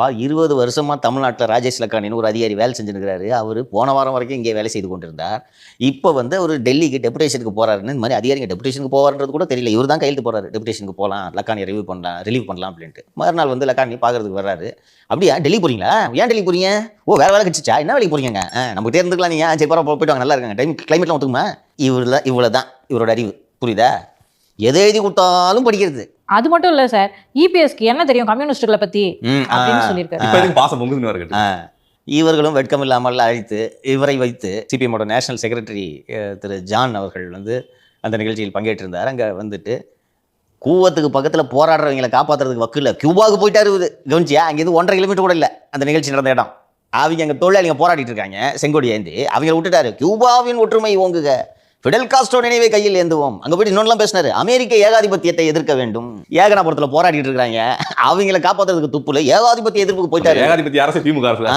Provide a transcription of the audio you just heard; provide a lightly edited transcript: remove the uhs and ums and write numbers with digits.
20 வருஷமா தமிழ்நாட்டில் ராஜேஷ் லக்கானின்னு ஒரு அதிகாரி வேலை செஞ்சுருக்கிறாரு. அவர் போன வாரம் வரைக்கும் இங்கே வேலை செய்து கொண்டிருந்தார். இப்போ வந்து அவர் டெல்லிக்கு டெபுடேஷனுக்கு போறாருன்னு, இந்த மாதிரி அதிகாரிங்க டெபுடேஷனுக்கு போவார்ன்றது கூட தெரியல. இவர் தான் கையெழுத்து போறாரு. டெபுடேஷனுக்கு போகலாம், லக்கானியை ரிலீவ் பண்ணலாம் அப்படின்ட்டு. மறுநாள் வந்து லக்கானி பார்க்கறதுக்கு வர்றாரு. அப்படியா டெல்லி போறீங்களா? ஏன் டெல்லி போறீங்க? ஓ வேற வேலை கிடைச்சிச்சா? என்ன வேலைக்கு போறீங்க? நமக்கு இருந்துக்கலாம் நீங்க. சரி பரவாயில்ல போயிட்டு வாங்க, நல்லா இருக்காங்க. கிளைமேட்லாம் ஒத்துக்குமா? இவ்வளோதான் இவரோட அறிவு. புரியுதா? எதை எழுதி கொடுத்தாலும் படிக்கிறது. அது மட்டும் இல்ல சார், இபிஎஸ்க்கு என்ன தெரியும் கம்யூனிஸ்டுகளை பத்தி அப்படின்னு சொல்லியிருக்காரு. இவர்களும் வெட்கம் இல்லாமல் அழைத்து இவரை வைத்து சிபிஎம்மோட நேஷனல் செக்ரட்டரி திரு ஜான் அவர்கள் வந்து அந்த நிகழ்ச்சியில் பங்கேற்றிருந்தார். அங்கே வந்துட்டு கூவத்துக்கு பக்கத்தில் போராடுறவங்களை காப்பாற்றுறதுக்கு வக்கு இல்லை, கியூபாவுக்கு போயிட்டாரு இவரு. கவனிச்சியா? அங்கேருந்து 1.5 கிலோமீட்டர் கூட இல்லை அந்த நிகழ்ச்சி நடந்த இடம். அவங்க அங்கே தொழிலாளிங்க போராடிட்டு இருக்காங்க, செங்கோடி ஏந்தி. அவங்களை விட்டுட்டாரு. கியூபாவின் ஒற்றுமை ஓங்குக, ஃபிடல் காஸ்ட்ரோ நினைவை கையில் ஏந்துவோம். அங்கே போயிட்டு இன்னொன்னுலாம் பேசினாரு. அமெரிக்க ஏகாதிபத்தியத்தை எதிர்க்க வேண்டும். ஏகனாபுரத்தில் போராடிட்டு இருக்காங்க, அவங்களை காப்பாற்றுறதுக்கு துப்புல ஏகாதிபத்திய எதிர்ப்புக்கு போயிட்டாரு. ஏகாதிபத்திய அரசு திமுக அரசு.